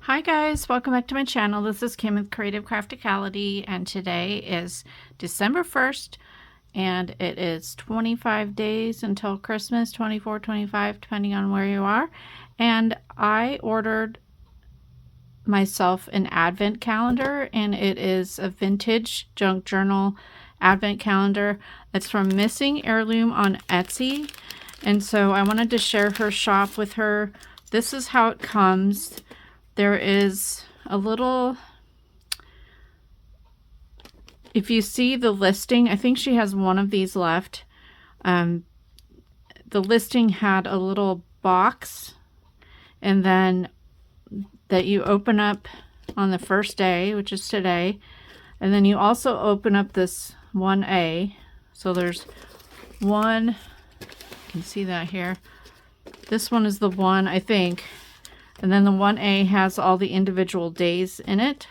Hi guys, welcome back to my channel. This is Kim with Creative Crafticality, and today is December 1st and it is 25 days until Christmas, 24, 25 depending on where you are. And I ordered myself an advent calendar, and it is a vintage junk journal advent calendar. It's from Missing Heirloom on Etsy, and so I wanted to share her shop with her. This is how it comes. There is a little, if you see the listing, I think she has one of these left. The listing had a little box, and then that you open up on the first day, which is today. And then you also open up this 1A. So there's one, you can see that here. This one is the one, I think. And then the 1A has all the individual days in it,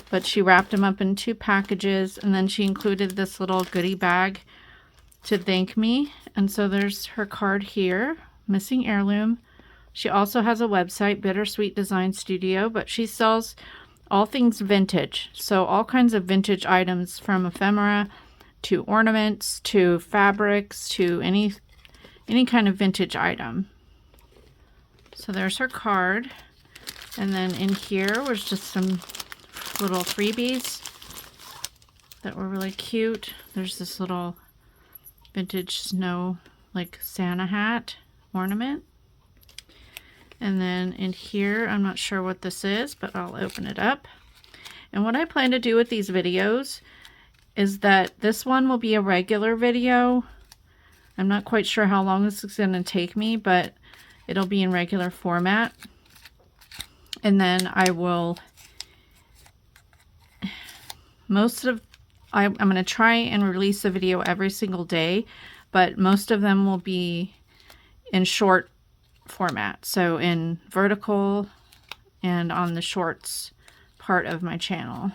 but she wrapped them up in 2 packages, and then she included this little goodie bag to thank me. And so there's her card here, Missing Heirloom. She also has a website, Bittersweet Design Studio, but she sells all things vintage. So all kinds of vintage items, from ephemera to ornaments to fabrics to any kind of vintage item. So there's her card, and then in here was just some little freebies that were really cute. There's this little vintage snow, like Santa hat ornament. And then in here, I'm not sure what this is, but I'll open it up. And what I plan to do with these videos is that this one will be a regular video. I'm not quite sure how long this is going to take me, but it'll be in regular format. And then I will, I'm going to try and release a video every single day, but most of them will be in short format. So in vertical and on the shorts part of my channel,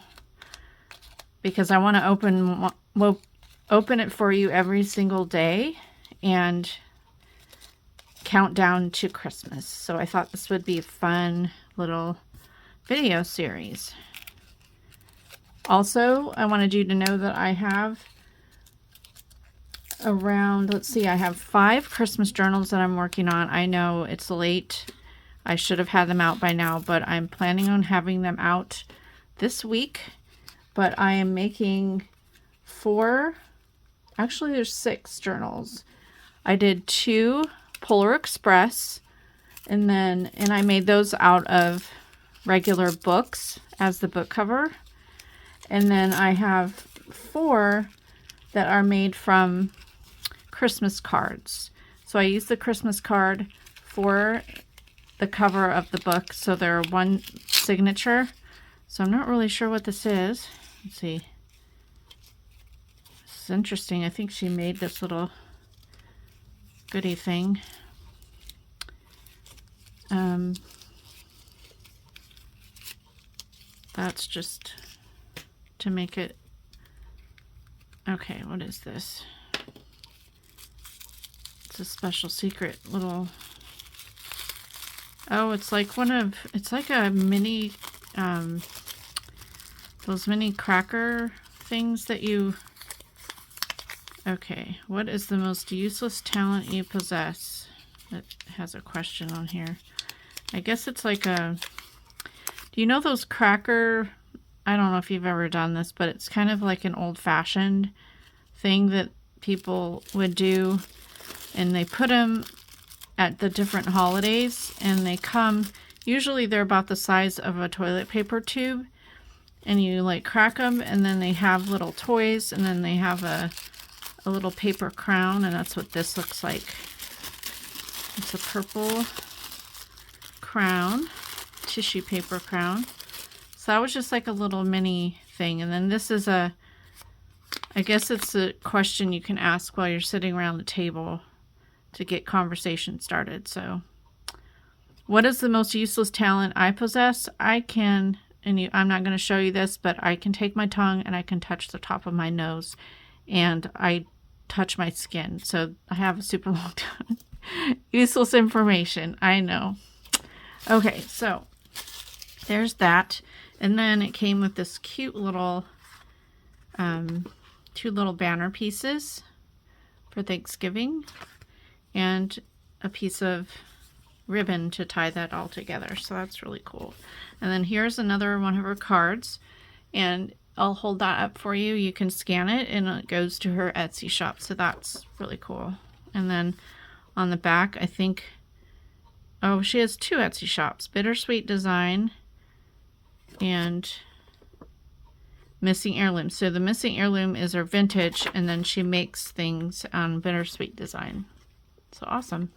because I want to open it for you every single day and count down to Christmas. So I thought this would be a fun little video series. Also, I wanted you to know that I have around, let's see, I have 5 Christmas journals that I'm working on. I know it's late. I should have had them out by now, but I'm planning on having them out this week. But I am making 4, actually there's 6 journals. I did 2 Polar Express, and I made those out of regular books as the book cover. And then I have 4 that are made from Christmas cards. So I use the Christmas card for the cover of the book, so they're one signature. So I'm not really sure what this is. Let's see. This is interesting. I think she made this little goodie thing. That's just to make it. Okay, what is this? It's a special secret little. Oh, it's like it's like a mini, those mini cracker things that you. Okay, what is the most useless talent you possess? It has a question on here. I guess it's like a, do you know those cracker, I don't know if you've ever done this, but it's kind of like an old-fashioned thing that people would do, and they put them at the different holidays, and they come, usually they're about the size of a toilet paper tube, and you like crack them, and then they have little toys, and then they have a little paper crown, and that's what this looks like. It's a purple crown, tissue paper crown. So that was just like a little mini thing. And then this is I guess it's a question you can ask while you're sitting around the table to get conversation started. So, what is the most useless talent I possess? I can, and I'm not going to show you this, but I can take my tongue and I can touch the top of my nose, and I touch my skin. So I have a super long tongue. Useless information, I know. Okay, so there's that. And then it came with this cute little, 2 little banner pieces for Thanksgiving, and a piece of ribbon to tie that all together. So that's really cool. And then here's another one of her cards, and I'll hold that up for you. You can scan it and it goes to her Etsy shop. So that's really cool. And then on the back, I think, oh, she has 2 Etsy shops, Bittersweet Design and Missing Heirloom. So the Missing Heirloom is her vintage, and then she makes things on Bittersweet Design. So awesome.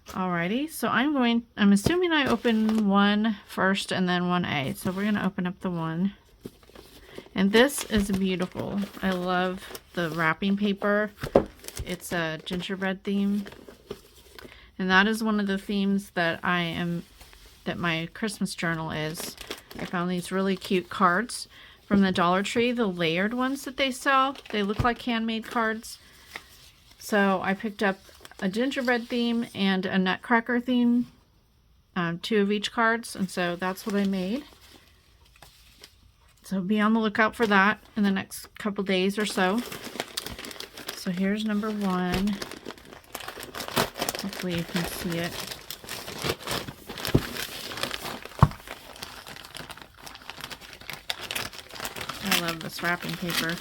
Alrighty, so I'm assuming I open one first and then 1A. So we're gonna open up the one. And this is beautiful. I love the wrapping paper. It's a gingerbread theme. And that is one of the themes that that my Christmas journal is. I found these really cute cards from the Dollar Tree, the layered ones that they sell. They look like handmade cards. So I picked up a gingerbread theme and a nutcracker theme, 2 of each cards, and so that's what I made. So be on the lookout for that in the next couple days or so. So here's number 1. Hopefully you can see it. I love this wrapping paper.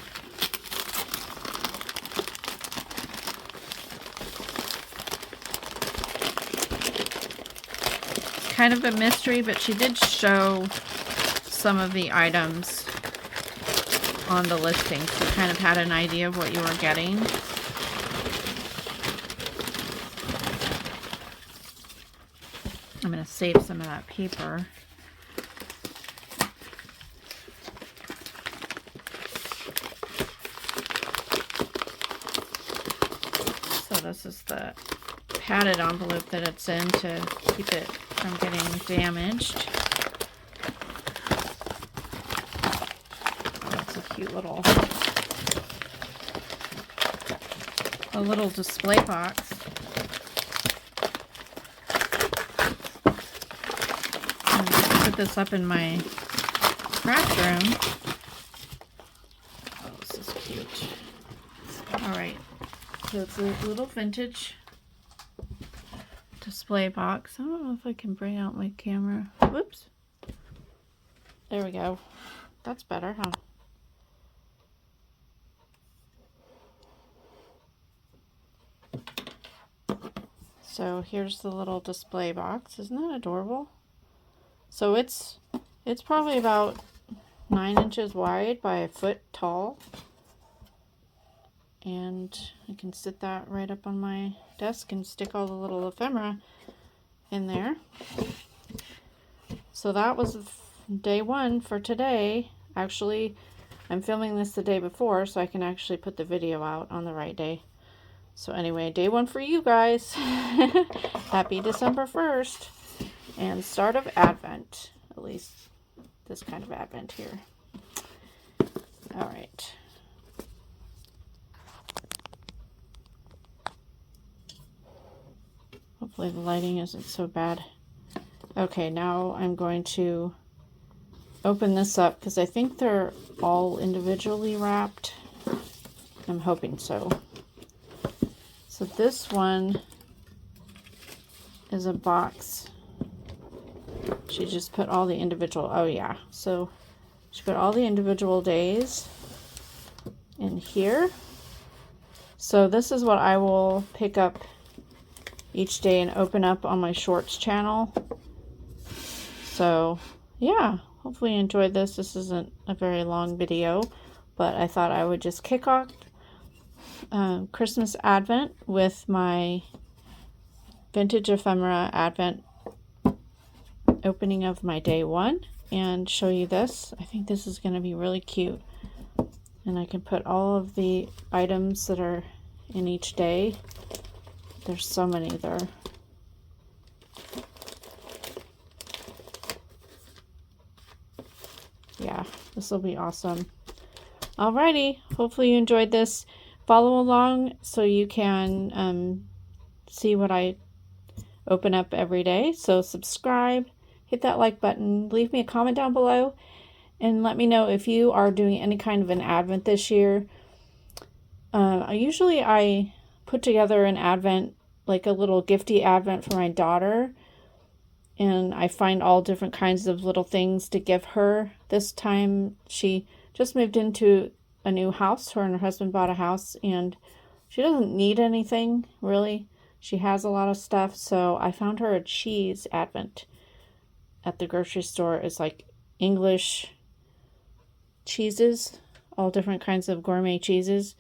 It's kind of a mystery, but she did show some of the items on the listing, so you kind of had an idea of what you were getting. I'm going to save some of that paper. So this is the padded envelope that it's in to keep it from getting damaged. That's a cute little display box. I'm gonna put this up in my craft room. Oh, this is cute. Alright, so it's a little vintage display box. I don't know if I can bring out my camera. Whoops. There we go. That's better, huh? So here's the little display box. Isn't that adorable? So it's probably about 9 inches wide by a foot tall. And I can sit that right up on my desk and stick all the little ephemera in there. So that was day 1 for today. Actually, I'm filming this the day before, so I can actually put the video out on the right day. So anyway, day 1 for you guys. Happy December 1st. And start of Advent. At least this kind of Advent here. Alright. Hopefully the lighting isn't so bad. Okay, now I'm going to open this up because I think they're all individually wrapped. I'm hoping so. So this one is a box. She just put all the individual, oh yeah. So she put all the individual days in here. So this is what I will pick up each day and open up on my shorts channel. So yeah, hopefully you enjoyed this. This isn't a very long video, but I thought I would just kick off Christmas Advent with my vintage ephemera Advent opening of my day 1 and show you this. I think this is going to be really cute, and I can put all of the items that are in each day. There's so many there. Yeah, this will be awesome. Alrighty, hopefully you enjoyed this. Follow along so you can see what I open up every day. So subscribe, hit that like button, leave me a comment down below, and let me know if you are doing any kind of an Advent this year. Usually I put together an Advent, like a little gifty Advent for my daughter, and I find all different kinds of little things to give her. This time she just moved into a new house. Her and her husband bought a house, and she doesn't need anything, really. She has a lot of stuff, so I found her a cheese Advent at the grocery store. It's like English cheeses, all different kinds of gourmet cheeses.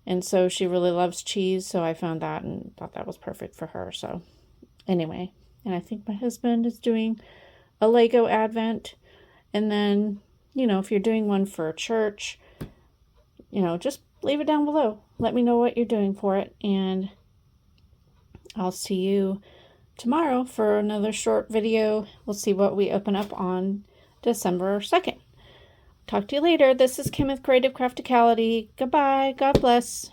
And so she really loves cheese, so I found that and thought that was perfect for her. So anyway, and I think my husband is doing a Lego Advent. And then, you know, if you're doing one for a church, you know, just leave it down below. Let me know what you're doing for it. And I'll see you tomorrow for another short video. We'll see what we open up on December 2nd. Talk to you later. This is Kim with Creative Crafticality. Goodbye. God bless.